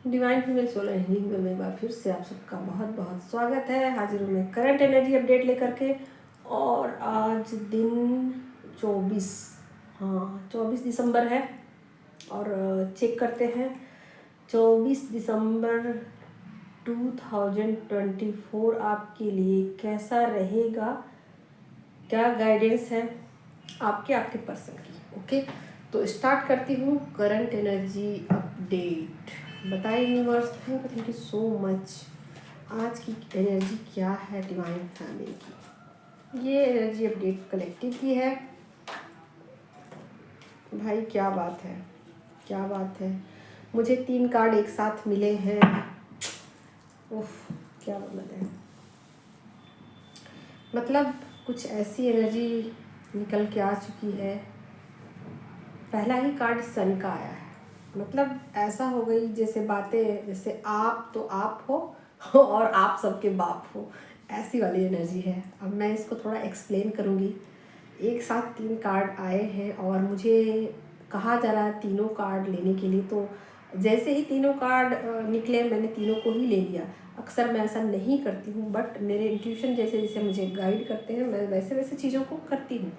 Divine female solar healing में एक बार फिर से आप सबका बहुत बहुत स्वागत है। हाजिर हूँ मैं करंट एनर्जी अपडेट लेकर के। और आज दिन 24 दिसंबर है। और चेक करते हैं 24 दिसंबर 2024 आपके लिए कैसा रहेगा, क्या गाइडेंस है आपके पर्सन की। ओके, तो स्टार्ट करती हूँ करंट एनर्जी अपडेट। बताइए universe, thank you so much. आज की एनर्जी क्या है डिवाइन फैमिली की। ये एनर्जी अपडेट कलेक्टिव की है भाई। क्या बात है, क्या बात है। मुझे 3 कार्ड एक साथ मिले हैं। उफ, क्या मतलब है, मतलब कुछ ऐसी एनर्जी निकल के आ चुकी है। पहला ही कार्ड सन का आया है, मतलब ऐसा हो गई जैसे बातें, जैसे आप तो आप हो और आप सबके बाप हो, ऐसी वाली एनर्जी है। अब मैं इसको थोड़ा एक्सप्लेन करूँगी। एक साथ 3 कार्ड आए हैं और मुझे कहा जा रहा है तीनों कार्ड लेने के लिए। तो जैसे ही तीनों कार्ड निकले मैंने तीनों को ही ले लिया। अक्सर मैं ऐसा नहीं करती हूँ, बट मेरे इंट्यूशन जैसे जैसे मुझे गाइड करते हैं मैं वैसे वैसे चीज़ों को करती हूँ।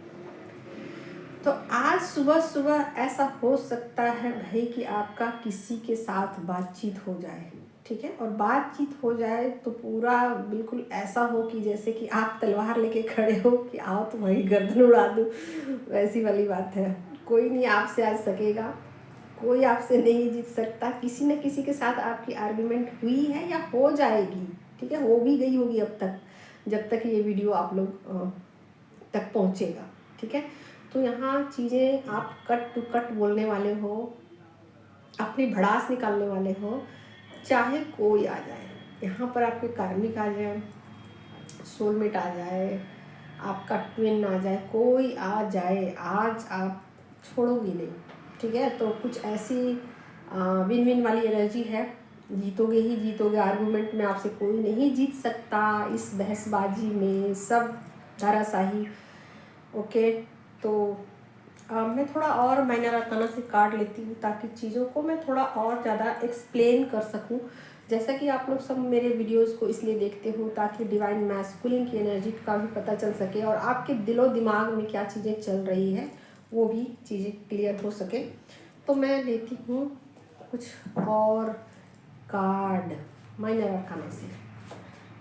तो आज सुबह सुबह ऐसा हो सकता है भाई कि आपका किसी के साथ बातचीत हो जाए, ठीक है। और बातचीत हो जाए तो पूरा बिल्कुल ऐसा हो कि जैसे कि आप तलवार लेके खड़े हो कि आओ तुम्हारी गर्दन उड़ा दूँ, वैसी वाली बात है। कोई नहीं आपसे आज सकेगा, कोई आपसे नहीं जीत सकता। किसी न किसी के साथ आपकी आर्ग्यूमेंट हुई है या हो जाएगी, ठीक है, हो भी गई होगी अब तक, जब तक ये वीडियो आप लोग तक पहुँचेगा, ठीक है। तो यहाँ चीज़ें आप कट टू कट बोलने वाले हो, अपनी भड़ास निकालने वाले हो, चाहे कोई आ जाए। यहाँ पर आपके कार्मिक आ जाए, सोलमेट आ जाए, आपका ट्विन आ जाए, कोई आ जाए, आज आप छोड़ोगी नहीं, ठीक है। तो कुछ ऐसी विन विन वाली एनर्जी है। जीतोगे ही जीतोगे, आर्गूमेंट में आपसे कोई नहीं जीत सकता। इस बहसबाजी में सब धराशाही। ओके, तो मैं थोड़ा और माइनर आर्काना से कार्ड लेती हूँ ताकि चीज़ों को मैं थोड़ा और ज़्यादा एक्सप्लेन कर सकूँ। जैसा कि आप लोग सब मेरे वीडियोस को इसलिए देखते हो ताकि डिवाइन मैस्कुलिन की एनर्जी का भी पता चल सके और आपके दिलो दिमाग में क्या चीज़ें चल रही है वो भी चीज़ें क्लियर हो सके। तो मैं लेती हूँ कुछ और कार्ड माइनर आर्काना से।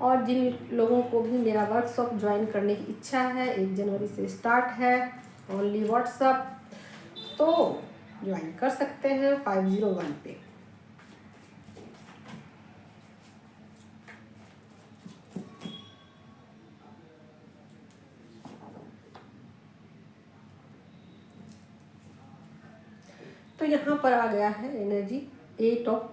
और जिन लोगों को भी मेरा वर्कशॉप ज्वाइन करने की इच्छा है, 1 जनवरी से स्टार्ट है, ओनली व्हाट्सअप, तो ज्वाइन कर सकते हैं 501 पे। तो यहाँ पर आ गया है एनर्जी 8 ऑफ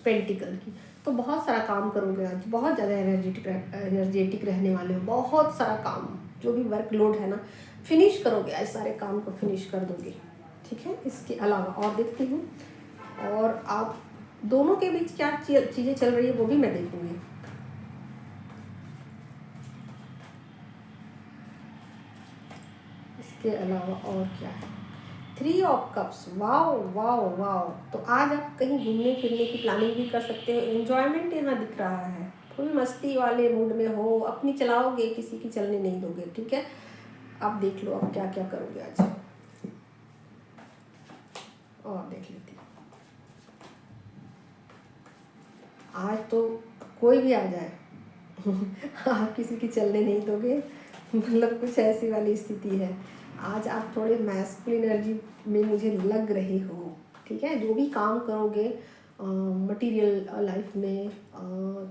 पेंटिकल की। तो बहुत सारा काम करोगे आज, बहुत ज़्यादा एनर्जेटिक रहने वाले हो। बहुत सारा काम, जो भी वर्कलोड है ना, फिनिश करोगे आज, सारे काम को फिनिश कर दोगे, ठीक है। इसके अलावा और देखती हूँ, और आप दोनों के बीच क्या चीज़ें चल रही है वो भी मैं देखूँगी। इसके अलावा और क्या है, 3 of cups. Wow wow wow. तो आज आप कहीं घूमने फिरने की प्लानिंग भी कर सकते हो। एंजॉयमेंट यहाँ दिख रहा है, फुल मस्ती वाले मूड में हो, अपनी चलाओगे, किसी की चलने नहीं दोगे, ठीक है। आप देख लो आप क्या क्या करोगे आज, और देख लेती हूँ। आज तो कोई भी आ जाए आप किसी की चलने नहीं दोगे, मतलब कुछ ऐसी वाली स्थिति है। आज आप थोड़े मैस्कुलिन एनर्जी में मुझे लग रहे हो, ठीक है। जो भी काम करोगे मटेरियल लाइफ में,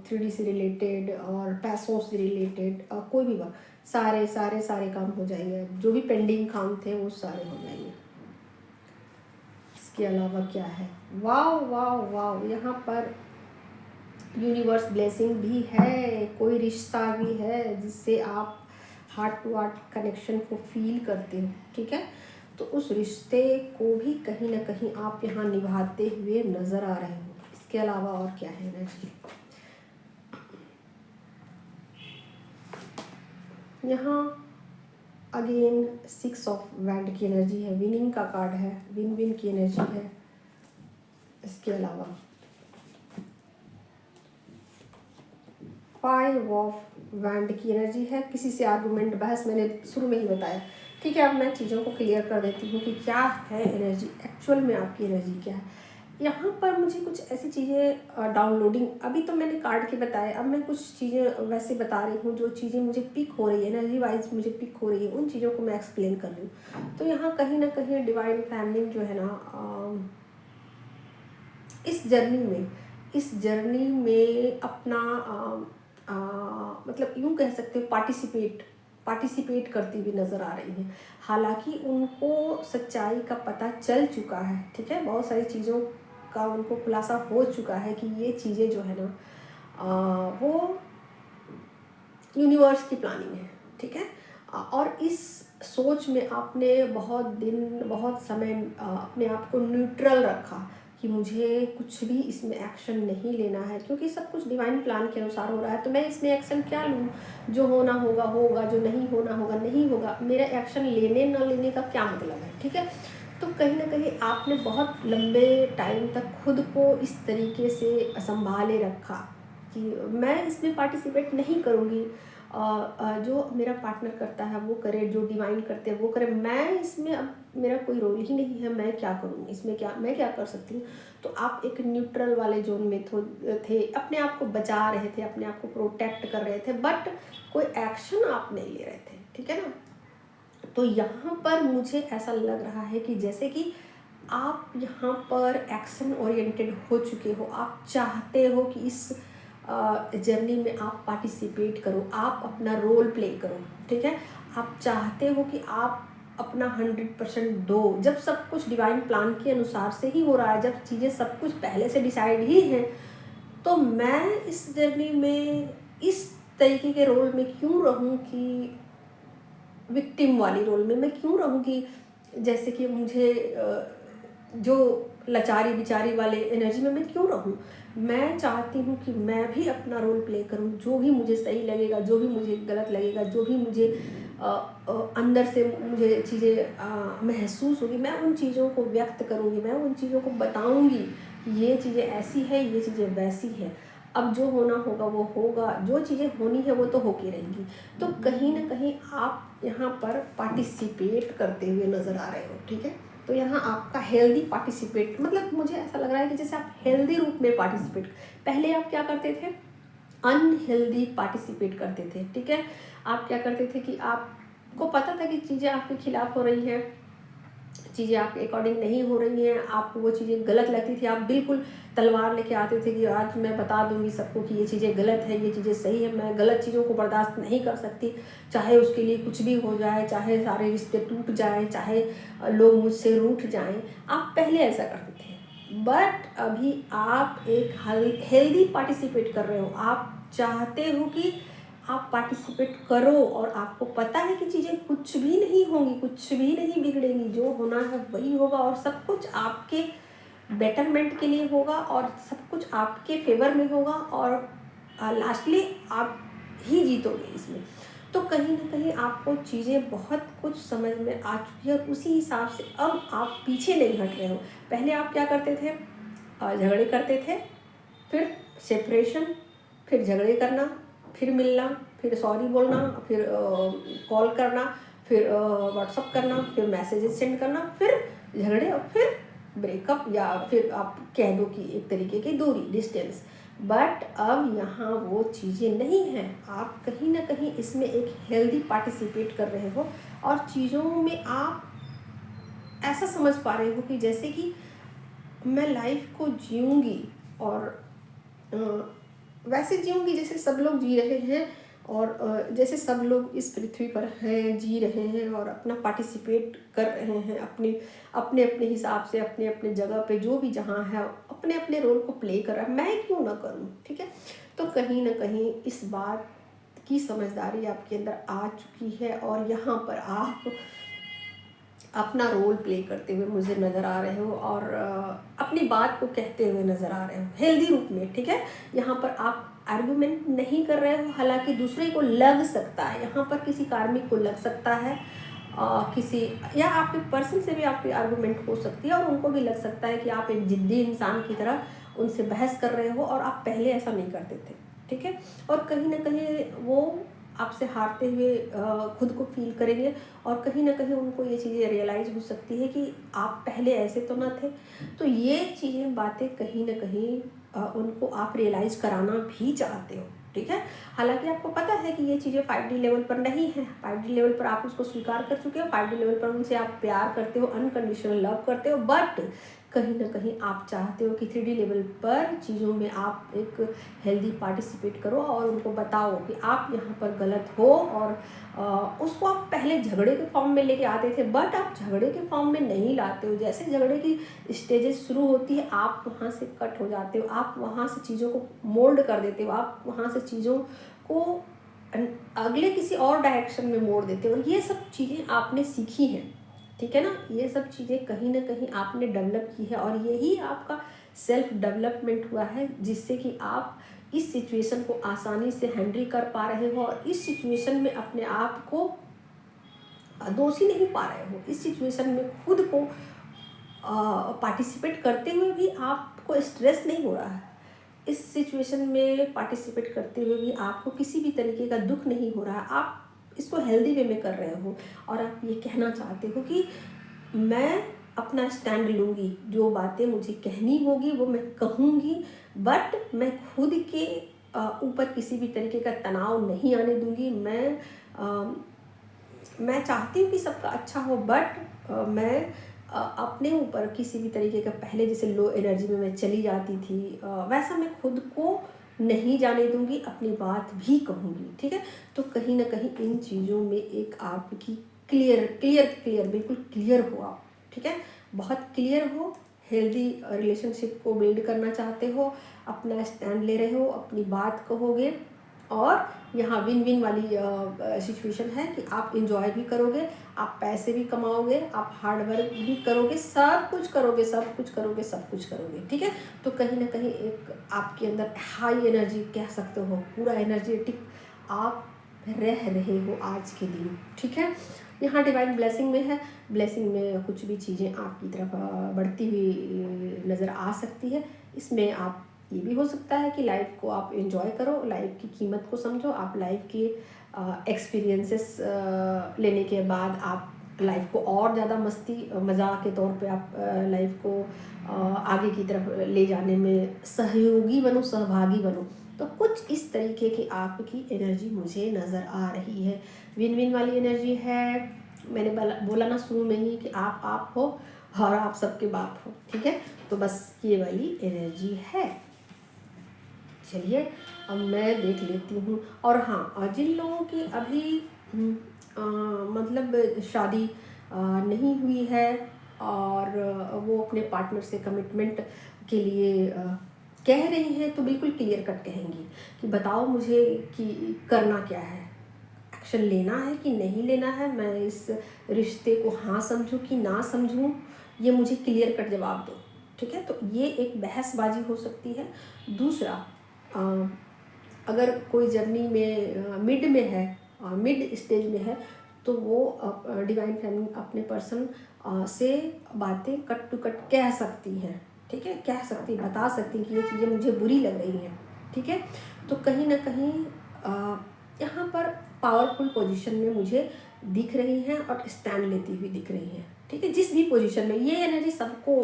3D से रिलेटेड और पैसों से रिलेटेड, कोई भी बात, सारे सारे सारे काम हो जाएंगे। जो भी पेंडिंग काम थे वो सारे हो जाएंगे। इसके अलावा क्या है, वाओ वाओ वाओ, यहाँ पर यूनिवर्स ब्लेसिंग भी है, कोई रिश्ता भी है जिससे आप हार्ट टू हार्ट कनेक्शन को फील करते हो, ठीक है। तो उस रिश्ते को भी कहीं ना कहीं आप यहाँ निभाते हुए नज़र आ रहे हो। इसके अलावा और क्या है एनर्जी, यहाँ अगेन 6 ऑफ वैंड की एनर्जी है, विनिंग का कार्ड है, विन विन की एनर्जी है। इसके अलावा 5 ऑफ वैंड की एनर्जी है। किसी से आर्गुमेंट, बहस, मैंने शुरू में ही बताया। ठीक है, अब मैं चीज़ों को क्लियर कर देती हूँ कि क्या है एनर्जी, एक्चुअल में आपकी एनर्जी क्या है। यहाँ पर मुझे कुछ ऐसी चीज़ें डाउनलोडिंग, अभी तो मैंने कार्ड के बताए, अब मैं कुछ चीज़ें वैसे बता रही हूँ जो चीज़ें मुझे पिक हो रही है, एनर्जी वाइज मुझे पिक हो रही है, उन चीज़ों को मैं एक्सप्लेन कर रही हूँ। तो यहाँ कहीं ना कहीं डिवाइन फैमिली जो है ना, इस जर्नी में अपना मतलब यूँ कह सकते हो पार्टिसिपेट करती हुई नज़र आ रही हैं। हालांकि उनको सच्चाई का पता चल चुका है। ठीक है, बहुत सारी चीज़ों का उनको खुलासा हो चुका है कि ये चीज़ें जो है ना वो यूनिवर्स की प्लानिंग है। ठीक है, और इस सोच में आपने बहुत समय अपने आप को न्यूट्रल रखा कि मुझे कुछ भी इसमें एक्शन नहीं लेना है, क्योंकि सब कुछ डिवाइन प्लान के अनुसार हो रहा है। तो मैं इसमें एक्शन क्या लूँ, जो होना होगा होगा, जो नहीं होना होगा नहीं होगा, मेरा एक्शन लेने ना लेने का क्या मतलब है। ठीक है, तो कहीं ना कहीं आपने बहुत लंबे टाइम तक खुद को इस तरीके से संभाले रखा कि मैं इसमें पार्टिसिपेट नहीं करूँगी, जो मेरा पार्टनर करता है वो करे, जो डिवाइन करते हैं वो करे, मैं इसमें अब मेरा कोई रोल ही नहीं है, मैं क्या करूँ इसमें, मैं क्या कर सकती हूँ। तो आप एक न्यूट्रल वाले जोन में थे, अपने आप को बचा रहे थे, अपने आप को प्रोटेक्ट कर रहे थे, बट कोई एक्शन आप नहीं ले रहे थे। ठीक है ना, तो यहाँ पर मुझे ऐसा लग रहा है कि जैसे कि आप यहाँ पर एक्शन ओरिएंटेड हो चुके हो, आप चाहते हो कि इस जर्नी में आप पार्टिसिपेट करो, आप अपना रोल प्ले करो। ठीक है, आप चाहते हो कि आप अपना 100% दो। जब सब कुछ डिवाइन प्लान के अनुसार से ही हो रहा है, जब चीज़ें सब कुछ पहले से डिसाइड ही हैं, तो मैं इस जर्नी में इस तरीके के रोल में क्यों रहूं कि विक्टिम वाली रोल में मैं क्यों रहूं कि जैसे कि मुझे जो लाचारी बिचारी वाले एनर्जी में मैं क्यों रहूं। मैं चाहती हूँ कि मैं भी अपना रोल प्ले करूँ, जो भी मुझे सही लगेगा, जो भी मुझे गलत लगेगा, जो भी मुझे अंदर से मुझे चीज़ें महसूस होगी, मैं उन चीज़ों को व्यक्त करूँगी, मैं उन चीज़ों को बताऊँगी, ये चीज़ें ऐसी है, ये चीज़ें वैसी है। अब जो होना होगा वो होगा, जो चीज़ें होनी है वो तो होती रहेंगी। तो कहीं ना कहीं आप यहाँ पर पार्टिसिपेट करते हुए नज़र आ रहे हो। ठीक है, तो यहाँ आपका हेल्दी पार्टिसिपेट, मतलब मुझे ऐसा लग रहा है कि जैसे आप हेल्दी रूप में पार्टिसिपेट, पहले आप क्या करते थे, अनहेल्दी पार्टिसिपेट करते थे। ठीक है, आप क्या करते थे कि आपको पता था कि चीज़ें आपके खिलाफ हो रही हैं, चीज़ें आपके अकॉर्डिंग नहीं हो रही हैं, आपको वो चीज़ें गलत लगती थी, आप बिल्कुल तलवार लेके आते थे कि आज मैं बता दूंगी सबको कि ये चीज़ें गलत है, ये चीज़ें सही है, मैं गलत चीज़ों को बर्दाश्त नहीं कर सकती, चाहे उसके लिए कुछ भी हो जाए, चाहे सारे रिश्ते टूट जाएं, चाहे लोग मुझसे रूठ जाएं। आप पहले ऐसा करते थे, बट अभी आप एक हेल्दी पार्टिसिपेट कर रहे हो। आप चाहते हो कि आप पार्टिसिपेट करो, और आपको पता है कि चीज़ें कुछ भी नहीं होंगी, कुछ भी नहीं बिगड़ेंगी, जो होना है वही होगा, और सब कुछ आपके बेटरमेंट के लिए होगा, और सब कुछ आपके फेवर में होगा, और लास्टली आप ही जीतोगे इसमें। तो कहीं ना कहीं आपको चीज़ें बहुत कुछ समझ में आ चुकी है, और उसी हिसाब से अब आप पीछे नहीं हट रहे हो। पहले आप क्या करते थे, झगड़े करते थे, फिर सेपरेशन, फिर झगड़े करना, फिर मिलना, फिर सॉरी बोलना, फिर कॉल करना, फिर व्हाट्सअप करना, फिर मैसेजेस सेंड करना, फिर झगड़े, और फिर ब्रेकअप, या फिर आप कह दो कि एक तरीके की दूरी, डिस्टेंस। बट अब यहाँ वो चीज़ें नहीं हैं। आप कहीं ना कहीं इसमें एक हेल्दी पार्टिसिपेट कर रहे हो, और चीज़ों में आप ऐसा समझ पा रहे हो कि जैसे कि मैं लाइफ को जीऊँगी, और वैसे जीऊँगी जैसे सब लोग जी रहे हैं, और जैसे सब लोग इस पृथ्वी पर हैं, जी रहे हैं, और अपना पार्टिसिपेट कर रहे हैं अपने अपने अपने हिसाब से, अपने अपने जगह पे, जो भी जहाँ है अपने अपने रोल को प्ले कर रहा है, मैं क्यों ना करूँ। ठीक है, तो कहीं ना कहीं इस बात की समझदारी आपके अंदर आ चुकी है, और यहाँ पर आप अपना रोल प्ले करते हुए मुझे नज़र आ रहे हो, और अपनी बात को कहते हुए नज़र आ रहे हो हेल्दी रूप में। ठीक है, यहाँ पर आप आर्गुमेंट नहीं कर रहे हो, हालांकि दूसरे को लग सकता है, यहाँ पर किसी कार्मिक को लग सकता है, किसी या आपके पर्सन से भी आपकी आर्गूमेंट हो सकती है और उनको भी लग सकता है कि आप एक जिद्दी इंसान की तरह उनसे बहस कर रहे हो और आप पहले ऐसा नहीं करते थे, ठीक है। और कहीं ना कहीं वो आपसे हारते हुए खुद को फील करेंगे और कहीं ना कहीं उनको ये चीज़ें रियलाइज़ हो सकती है कि आप पहले ऐसे तो ना थे। तो ये चीज़ें बातें कहीं ना कहीं उनको आप रियलाइज़ कराना भी चाहते हो, ठीक है। हालांकि आपको पता है कि ये चीज़ें 5D लेवल पर नहीं है, 5D लेवल पर आप उसको स्वीकार कर चुके हो, 5D लेवल पर उनसे आप प्यार करते हो, अनकंडीशनल लव करते हो, बट कहीं ना कहीं आप चाहते हो कि 3D लेवल पर चीज़ों में आप एक हेल्दी पार्टिसिपेट करो और उनको बताओ कि आप यहाँ पर गलत हो। और उसको आप पहले झगड़े के फॉर्म में लेके आते थे, बट आप झगड़े के फॉर्म में नहीं लाते हो। जैसे झगड़े की स्टेजेस शुरू होती है आप वहाँ से कट हो जाते हो, आप वहाँ से चीज़ों को मोल्ड कर देते हो, आप वहाँ से चीज़ों को अगले किसी और डायरेक्शन में मोड़ देते हो। ये सब चीज़ें आपने सीखी हैं, ठीक है ना। ये सब चीज़ें कहीं ना कहीं आपने डेवलप की है और यही आपका सेल्फ डेवलपमेंट हुआ है, जिससे कि आप इस सिचुएशन को आसानी से हैंडल कर पा रहे हो और इस सिचुएशन में अपने आप को दोषी नहीं पा रहे हो। इस सिचुएशन में खुद को पार्टिसिपेट करते हुए भी आपको स्ट्रेस नहीं हो रहा है। इस सिचुएशन में पार्टिसिपेट करते हुए भी आपको किसी भी तरीके का दुख नहीं हो रहा है। आप इसको हेल्दी वे में कर रहे हो और आप ये कहना चाहते हो कि मैं अपना स्टैंड लूँगी, जो बातें मुझे कहनी होगी वो मैं कहूँगी, बट मैं खुद के ऊपर किसी भी तरीके का तनाव नहीं आने दूँगी। मैं चाहती हूँ कि सबका अच्छा हो, बट मैं अपने ऊपर किसी भी तरीके का, पहले जैसे लो एनर्जी में मैं चली जाती थी वैसा मैं खुद को नहीं जाने दूंगी, अपनी बात भी कहूँगी, ठीक है। तो कहीं ना कहीं इन चीज़ों में एक आपकी क्लियर बिल्कुल क्लियर हो आप, ठीक है। बहुत क्लियर हो, हेल्दी रिलेशनशिप को बिल्ड करना चाहते हो, अपना स्टैंड ले रहे हो, अपनी बात कहोगे और यहाँ विन विन वाली सिचुएशन है कि आप इंजॉय भी करोगे, आप पैसे भी कमाओगे, आप हार्ड वर्क भी करोगे, सब कुछ करोगे, सब कुछ करोगे, सब कुछ करोगे, ठीक है। तो कहीं ना कहीं एक आपके अंदर हाई एनर्जी कह सकते हो, पूरा एनर्जेटिक आप रह रहे हो आज के दिन, ठीक है। यहाँ डिवाइन ब्लेसिंग में है, ब्लेसिंग में कुछ भी चीज़ें आपकी तरफ बढ़ती हुई नज़र आ सकती है। इसमें आप ये भी हो सकता है कि लाइफ को आप एंजॉय करो, लाइफ की कीमत को समझो, आप लाइफ के एक्सपीरियंसेस लेने के बाद आप लाइफ को और ज़्यादा मस्ती मज़ाक के तौर पे आप लाइफ को आगे की तरफ ले जाने में सहयोगी बनो, सहभागी बनो। तो कुछ इस तरीके की आपकी एनर्जी मुझे नज़र आ रही है, विन विन वाली एनर्जी है। मैंने बोला ना शुरू में ही कि आप हो और आप सबके बाप हो, ठीक है। तो बस ये वाली एनर्जी है। चलिए अब मैं देख लेती हूँ। और हाँ, जिन लोगों की अभी मतलब शादी नहीं हुई है और वो अपने पार्टनर से कमिटमेंट के लिए कह रही हैं, तो बिल्कुल क्लियर कट कहेंगी कि बताओ मुझे कि करना क्या है, एक्शन लेना है कि नहीं लेना है, मैं इस रिश्ते को हाँ समझूं कि ना समझूं, ये मुझे क्लियर कट जवाब दो, ठीक है। तो ये एक बहसबाजी हो सकती है। दूसरा, अगर कोई जर्नी में मिड में है, मिड स्टेज में है, तो वो डिवाइन फैमिली अपने पर्सन से बातें कट टू कट कह सकती हैं, ठीक है, कह सकती, बता सकती कि ये चीज़ें मुझे बुरी लग रही हैं, ठीक है। तो कहीं ना कहीं यहाँ पर पावरफुल पोजीशन में मुझे दिख रही हैं और स्टैंड लेती हुई दिख रही हैं, ठीक है। जिस भी पोजीशन में ये एनर्जी सबको,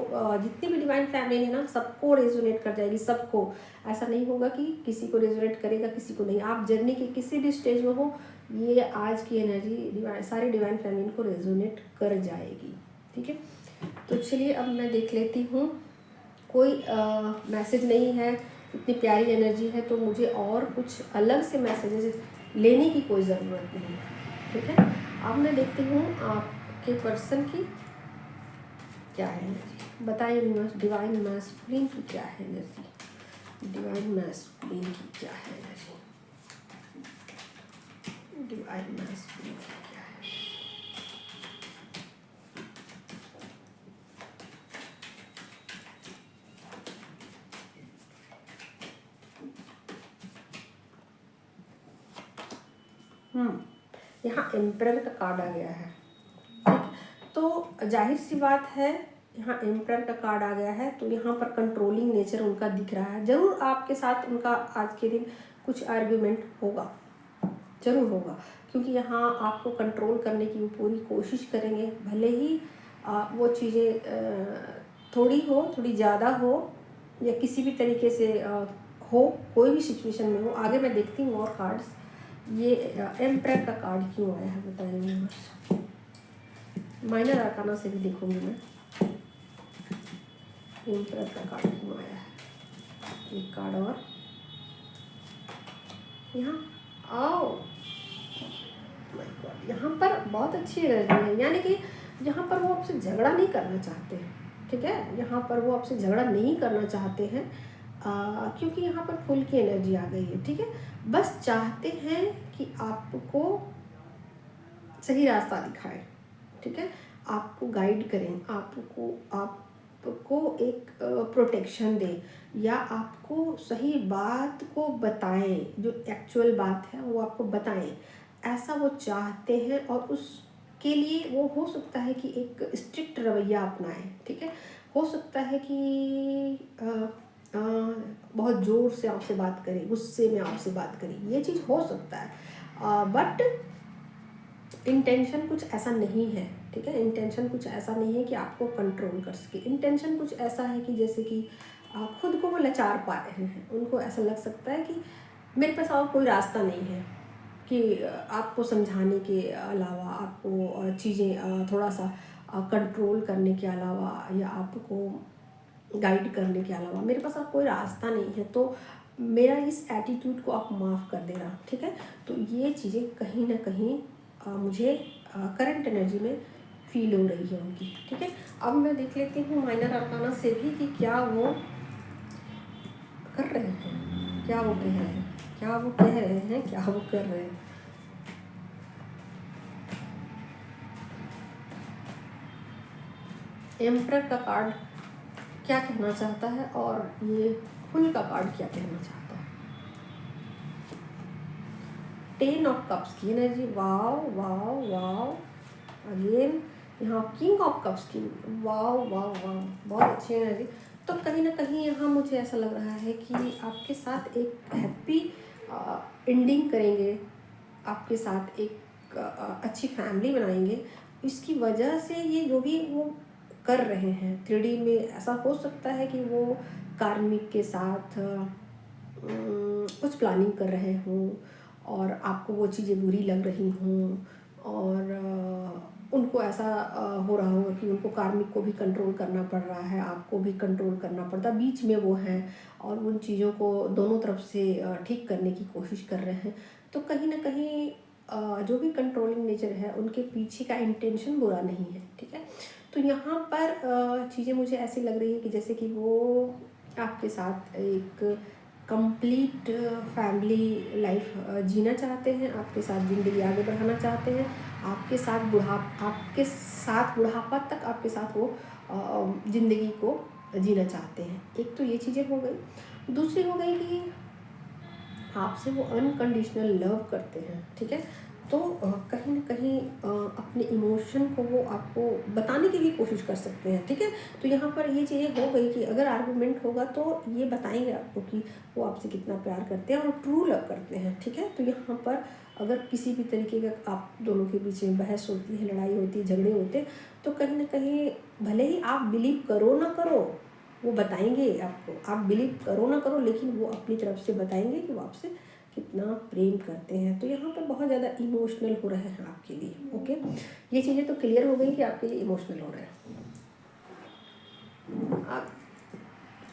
जितनी भी डिवाइन फैमिली है ना, सबको रेजोनेट कर जाएगी, सबको। ऐसा नहीं होगा कि किसी को रेजोनेट करेगा किसी को नहीं। आप जर्नी के किसी भी स्टेज में हो, ये आज की एनर्जी सारी डिवाइन फैमिली को रेजोनेट कर जाएगी, ठीक है। तो चलिए अब मैं देख लेती हूँ, कोई मैसेज नहीं है, इतनी प्यारी एनर्जी है, तो मुझे और कुछ अलग से मैसेजेस लेने की कोई ज़रूरत नहीं है, ठीक है। अब मैं देखती हूँ आपके पर्सन की क्या है एनर्जी, बताइए डिवाइन मैस्कुलिन की क्या है एनर्जी, डिवाइन मैस्कुलिन की क्या है एनर्जी, डिवाइन मैस्कुलिन की क्या है। यहाँ एम्परर का कार्ड आ गया है, तो जाहिर सी बात है यहाँ एम्परर का कार्ड आ गया है, तो यहाँ पर कंट्रोलिंग नेचर उनका दिख रहा है। ज़रूर आपके साथ उनका आज के दिन कुछ आर्ग्यूमेंट होगा, ज़रूर होगा, क्योंकि यहाँ आपको कंट्रोल करने की वो पूरी कोशिश करेंगे। भले ही वो चीज़ें थोड़ी ज़्यादा हो या किसी भी तरीके से हो, कोई भी सिचुएशन में हो। आगे मैं देखती हूँ और कार्ड्स। ये एम्परर का कार्ड क्यों आया है बताइए बस। माइनर आर्काना से भी देखूंगी मैं एम्परर का कार्ड क्यों आया है। एक कार्ड और यहाँ आओ, माय गॉड, यहाँ पर बहुत अच्छी एनर्जी है। यानी कि यहाँ पर वो आपसे झगड़ा नहीं करना चाहते हैं, ठीक है। यहाँ पर वो आपसे झगड़ा नहीं करना चाहते हैं क्योंकि यहाँ पर फुल की एनर्जी आ गई है, ठीक है। बस चाहते हैं कि आपको सही रास्ता दिखाएं, ठीक है, आपको गाइड करें, आपको एक प्रोटेक्शन दें, या आपको सही बात को बताएं, जो एक्चुअल बात है वो आपको बताएं। ऐसा वो चाहते हैं, और उसके लिए वो हो सकता है कि एक स्ट्रिक्ट रवैया अपनाएं, ठीक है। हो सकता है कि बहुत ज़ोर से आपसे बात करें, गुस्से में आपसे बात करें, ये चीज़ हो सकता है। बट इंटेंशन कुछ ऐसा नहीं है, ठीक है। इंटेंशन कुछ ऐसा नहीं है कि आपको कंट्रोल कर सके। इंटेंशन कुछ ऐसा है कि जैसे कि खुद को वो लाचार पा रहे हैं। उनको ऐसा लग सकता है कि मेरे पास और कोई रास्ता नहीं है कि आपको समझाने के अलावा, आपको चीज़ें थोड़ा सा कंट्रोल करने के अलावा, या आपको गाइड करने के अलावा मेरे पास अब कोई रास्ता नहीं है। तो मेरा इस एटीट्यूड को आप माफ़ कर देना, ठीक है। तो ये चीज़ें कहीं ना कहीं मुझे करंट एनर्जी में फील हो रही है उनकी, ठीक है। अब मैं देख लेती हूँ माइनर आर्काना से भी कि क्या वो कर रहे हैं, क्या वो कह रहे हैं, क्या वो कह रहे हैं, क्या वो कर रहे हैं। एम्परर का कार्ड क्या कहना चाहता है, और ये फुल का कार्ड क्या कहना चाहता है। 10 ऑफ कप्स की एनर्जी, वाव वाव वाव। अगेन यहाँ किंग ऑफ कप्स की, वाव वाव वाव, बहुत अच्छी एनर्जी। तो कहीं ना कहीं यहाँ मुझे ऐसा लग रहा है कि आपके साथ एक हैप्पी एंडिंग करेंगे, आपके साथ एक अच्छी फैमिली बनाएंगे। इसकी वजह से ये जो भी वो कर रहे हैं 3D में, ऐसा हो सकता है कि वो कार्मिक के साथ कुछ प्लानिंग कर रहे हों, और आपको वो चीज़ें बुरी लग रही हों, और उनको ऐसा हो रहा हो कि उनको कार्मिक को भी कंट्रोल करना पड़ रहा है, आपको भी कंट्रोल करना पड़ता, बीच में वो हैं, और उन चीज़ों को दोनों तरफ से ठीक करने की कोशिश कर रहे हैं। तो कहीं ना कहीं जो भी कंट्रोलिंग नेचर है उनके पीछे का इंटेंशन बुरा नहीं है, ठीक है। तो यहाँ पर चीज़ें मुझे ऐसी लग रही है कि जैसे कि वो आपके साथ एक कंप्लीट फैमिली लाइफ जीना चाहते हैं, आपके साथ ज़िंदगी आगे बढ़ाना चाहते हैं, आपके साथ बुढ़ापा तक आपके साथ वो ज़िंदगी को जीना चाहते हैं। एक तो ये चीज़ें हो गई। दूसरी हो गई कि आपसे वो अनकंडीशनल लव करते हैं, ठीक है। तो कहीं ना कहीं अपने इमोशन को वो आपको बताने की भी कोशिश कर सकते हैं, ठीक है। तो यहाँ पर ये चीज़ें हो गई कि अगर आर्गुमेंट होगा तो ये बताएंगे आपको कि वो आपसे कितना प्यार करते हैं और ट्रू लव करते हैं, ठीक है। तो यहाँ पर अगर किसी भी तरीके का आप दोनों के बीच में बहस होती है, लड़ाई होती है, झगड़े होते हैं, तो कहीं ना कहीं भले ही आप बिलीव करो ना करो, वो बताएंगे आपको। आप बिलीव करो ना करो, लेकिन वो अपनी तरफ से बताएंगे कि वो आपसे कितना प्रेम करते हैं। तो यहाँ पर बहुत ज़्यादा इमोशनल हो रहे हैं आपके लिए, ओके। ये चीज़ें तो क्लियर हो गई कि आपके लिए इमोशनल हो रहे हैं।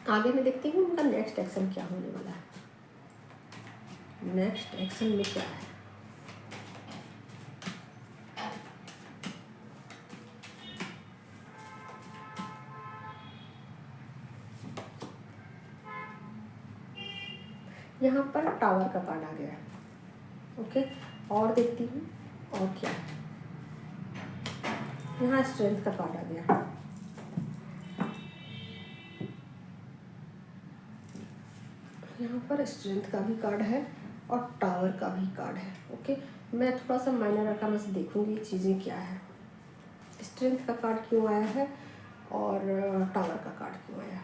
आगे मैं देखती हूँ उनका नेक्स्ट एक्शन क्या होने वाला है। नेक्स्ट एक्शन में क्या है। यहाँ पर टावर का कार्ड आ गया है, ओके। और देखती हूँ और क्या है। यहाँ स्ट्रेंथ का कार्ड आ गया, यहाँ पर स्ट्रेंथ का भी कार्ड है और टावर का भी कार्ड है, ओके। मैं थोड़ा सा माइनर आर्काना से देखूंगी चीज़ें क्या है। स्ट्रेंथ का कार्ड क्यों आया है और टावर का कार्ड क्यों आया है।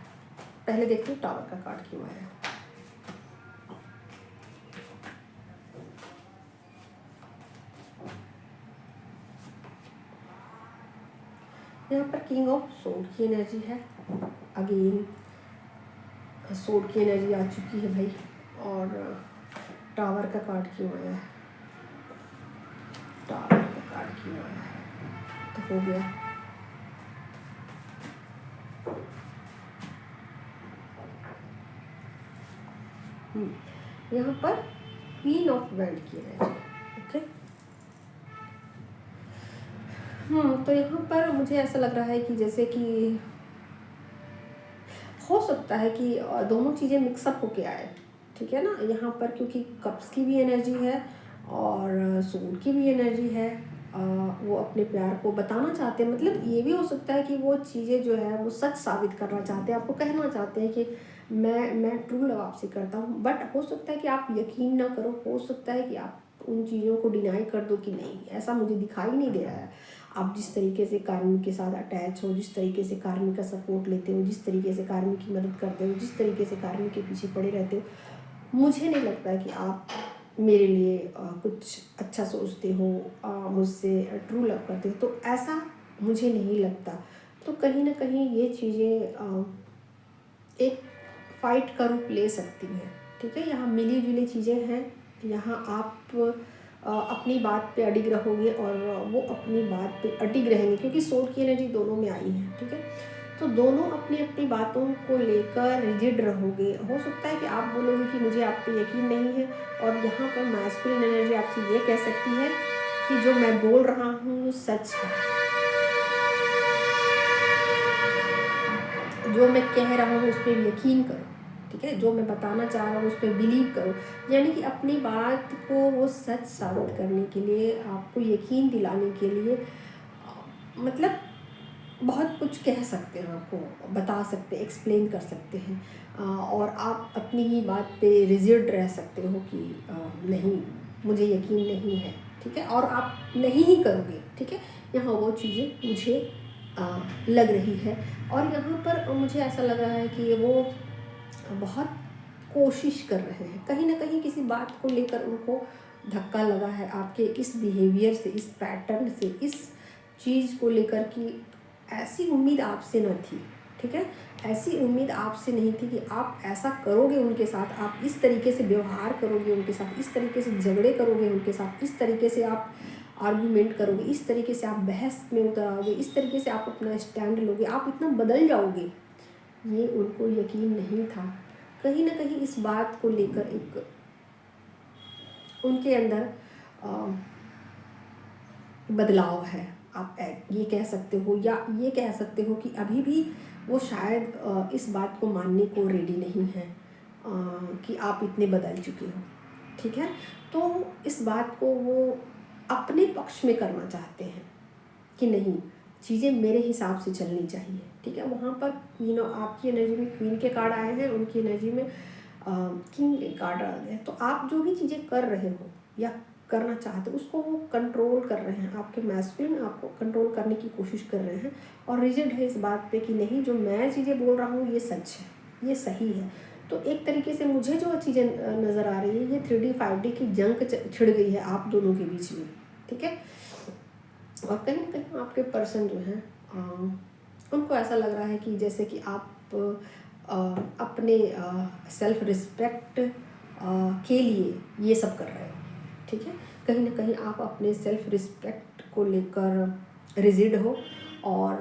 पहले देखते हैं टावर का कार्ड क्यों आया है। यहाँ पर किंग ऑफ सोर्ड की एनर्जी है, अगेन सोर्ड की एनर्जी आ चुकी है भाई। और टावर का कार्ड क्यों आया है, टावर का कार्ड क्यों आया है, तो हो गया। यहाँ पर क्वीन ऑफ वैंड की एनर्जी, ओके। तो यहाँ पर मुझे ऐसा लग रहा है कि जैसे कि हो सकता है कि दोनों चीज़ें मिक्सअप होके आए, ठीक है ना। यहाँ पर क्योंकि कप्स की भी एनर्जी है और सोल की भी एनर्जी है। वो अपने प्यार को बताना चाहते हैं, मतलब ये भी हो सकता है कि वो चीज़ें जो है वो सच साबित करना चाहते हैं, आपको कहना चाहते हैं कि मैं ट्रू लव आपसे करता हूँ। बट हो सकता है कि आप यकीन ना करो, हो सकता है कि आप उन चीज़ों को डिनाई कर दो कि नहीं, ऐसा मुझे दिखाई नहीं दे रहा है। आप जिस तरीके से कार्मिक के साथ अटैच हो, जिस तरीके से कार्मिक का सपोर्ट लेते हो, जिस तरीके से कार्मिक की मदद करते हो, जिस तरीके से कार्मिक के पीछे पड़े रहते हो, मुझे नहीं लगता है कि आप मेरे लिए कुछ अच्छा सोचते हो, मुझसे ट्रू लव करते हो, तो ऐसा मुझे नहीं लगता। तो कहीं ना कहीं ये चीज़ें एक फाइट का रूप ले सकती हैं, ठीक है। यहाँ मिली जुली चीज़ें हैं, यहाँ आप अपनी बात पे अडिग रहोगे और वो अपनी बात पे अडिग रहेंगे, क्योंकि सोल की एनर्जी दोनों में आई है, ठीक है। तो दोनों अपनी अपनी बातों को लेकर रिजिड रहोगे। हो सकता है कि आप बोलोगे कि मुझे आप पे यकीन नहीं है, और यहाँ पर मैस्कुलिन एनर्जी आपसे ये कह सकती है कि जो मैं बोल रहा हूँ सच है, जो मैं कह रहा हूँ उस पर यकीन करो, ठीक है। जो मैं बताना चाह रहा हूँ उस पर बिलीव करो। यानी कि अपनी बात को वो सच साबित करने के लिए, आपको यकीन दिलाने के लिए मतलब बहुत कुछ कह सकते हैं, आपको बता सकते हैं, एक्सप्लेन कर सकते हैं, और आप अपनी ही बात पे रिजिड रह सकते हो कि नहीं मुझे यकीन नहीं है, ठीक है। और आप नहीं ही करोगे, ठीक है। यहाँ वो चीज़ें मुझे लग रही है। और यहाँ पर मुझे ऐसा लग रहा है कि वो बहुत कोशिश कर रहे हैं, कहीं ना कहीं किसी बात को लेकर उनको धक्का लगा है आपके इस बिहेवियर से, इस पैटर्न से, इस चीज़ को लेकर कि ऐसी उम्मीद आपसे न थी, ठीक है। ऐसी उम्मीद आपसे नहीं थी कि आप ऐसा करोगे उनके साथ, आप इस तरीके से व्यवहार करोगे उनके साथ, इस तरीके से झगड़े करोगे उनके साथ, इस तरीके से आप आर्गूमेंट करोगे, इस तरीके से आप बहस में उतर आओगे, इस तरीके से आप अपना स्टैंड लोगे, आप इतना बदल जाओगे, ये उनको यकीन नहीं था। कहीं ना कहीं इस बात को लेकर एक उनके अंदर बदलाव है, आप ये कह सकते हो, या ये कह सकते हो कि अभी भी वो शायद इस बात को मानने को रेडी नहीं है कि आप इतने बदल चुके हो, ठीक है। तो इस बात को वो अपने पक्ष में करना चाहते हैं कि नहीं, चीज़ें मेरे हिसाब से चलनी चाहिए, ठीक है। वहाँ पर क्वीन, आपकी एनर्जी में क्वीन के कार्ड आए हैं, उनकी एनर्जी में किंग के कार्ड आ गए। तो आप जो भी चीज़ें कर रहे हो या करना चाहते हो उसको वो कंट्रोल कर रहे हैं, आपके मैस्कुलिन आपको कंट्रोल करने की कोशिश कर रहे हैं, और रिजिड है इस बात पे कि नहीं, जो मैं चीज़ें बोल रहा हूँ ये सच है, ये सही है। तो एक तरीके से मुझे जो चीज़ें नज़र आ रही है, ये 3D 5D की जंग छिड़ गई है आप दोनों के बीच में, ठीक है। और कहीं ना कहीं आपके पर्सन जो हैं उनको ऐसा लग रहा है कि जैसे कि आप अपने सेल्फ रिस्पेक्ट के लिए ये सब कर रहे हो, ठीक है। कहीं ना कहीं आप अपने सेल्फ रिस्पेक्ट को लेकर रिजिड हो, और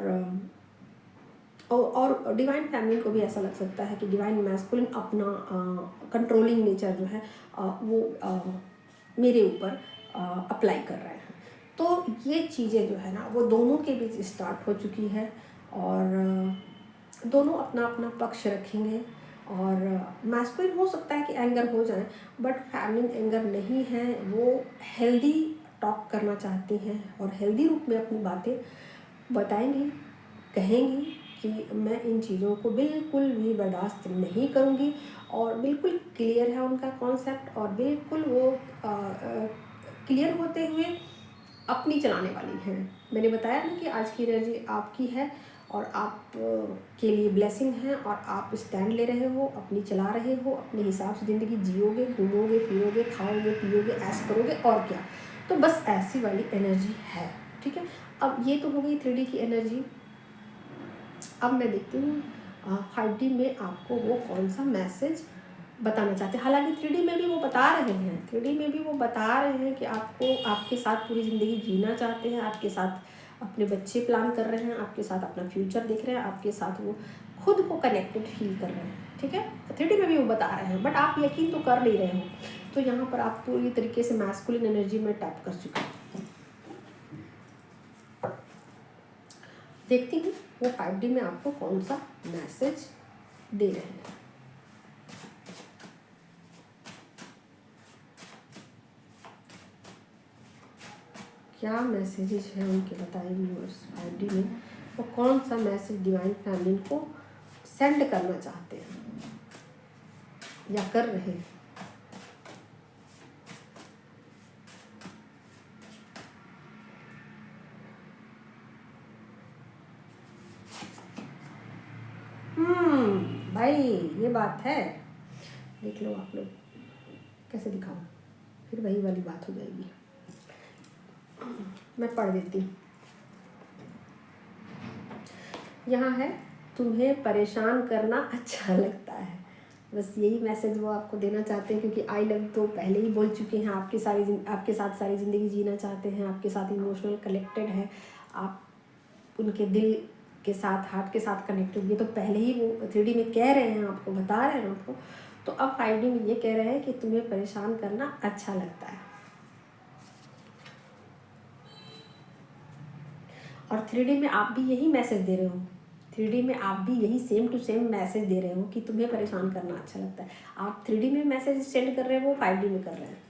डिवाइन फैमिली को भी ऐसा लग सकता है कि डिवाइन मैस्कुलिन अपना कंट्रोलिंग नेचर जो है वो मेरे ऊपर अप्लाई कर रहे हैं। तो ये चीज़ें जो है ना वो दोनों के बीच स्टार्ट हो चुकी है, और दोनों अपना अपना पक्ष रखेंगे। और मैस्कुलिन हो सकता है कि एंगर हो जाए, बट फैमिलिन एंगर नहीं है, वो हेल्दी टॉक करना चाहती हैं और हेल्दी रूप में अपनी बातें बताएंगी, कहेंगी कि मैं इन चीज़ों को बिल्कुल भी बर्दाश्त नहीं करूँगी। और बिल्कुल क्लियर है उनका कॉन्सेप्ट, और बिल्कुल वो क्लियर होते हुए अपनी चलाने वाली हैं। मैंने बताया ना कि आज की एनर्जी आपकी है और आप के लिए ब्लेसिंग है, और आप स्टैंड ले रहे हो, अपनी चला रहे हो, अपने हिसाब से ज़िंदगी जियोगे, घूमोगे फिरोगे, खाओगे पियोगे, ऐश करोगे, और क्या। तो बस ऐसी वाली एनर्जी है, ठीक है। अब ये तो हो गई 3D की एनर्जी। अब मैं देखती हूँ 5D में आपको वो कौन सा मैसेज बताना चाहते हैं। हालांकि 3D में भी वो बता रहे हैं, 3D में भी वो बता रहे हैं कि आपको आपके साथ पूरी ज़िंदगी जीना चाहते हैं, आपके साथ अपने बच्चे प्लान कर रहे हैं, आपके साथ अपना फ्यूचर देख रहे हैं, आपके साथ वो खुद को कनेक्टेड फील कर रहे हैं, ठीक है। 3D में भी वो बता रहे हैं, बट आप यकीन तो कर नहीं रहे हो। तो यहाँ पर आप पूरी तरीके से मैस्कुलिन एनर्जी में टैप कर चुके हैं। देखती हूँ वो 5D में आपको कौन सा मैसेज दे रहे हैं। क्या मैसेजेस हैं उनके, बताइए व्यूअर्स। 5D में वो कौन सा मैसेज डिवाइन फैमिली को सेंड करना चाहते हैं या कर रहे हैं। भाई ये बात है, देख लो आप लोग। कैसे दिखाऊं, फिर वही वाली बात हो जाएगी। मैं पढ़ देती हूँ। यहाँ है, तुम्हें परेशान करना अच्छा लगता है। बस यही मैसेज वो आपको देना चाहते हैं, क्योंकि आई लव तो पहले ही बोल चुके हैं। आपके साथ सारी ज़िंदगी जीना चाहते हैं, आपके साथ इमोशनल कनेक्टेड है, आप उनके दिल के साथ, हार्ट के साथ कनेक्टेड। ये तो पहले ही वो 3D में कह रहे हैं, आपको बता रहे हैं आपको। तो अब 5D में ये कह रहे हैं कि तुम्हें परेशान करना अच्छा लगता है। और 3D में आप भी यही मैसेज दे रहे हो। 3D में आप भी यही सेम टू सेम मैसेज दे रहे हो कि तुम्हें परेशान करना अच्छा लगता है। आप 3D में मैसेज सेंड कर रहे हो, वो 5D में कर रहे हैं।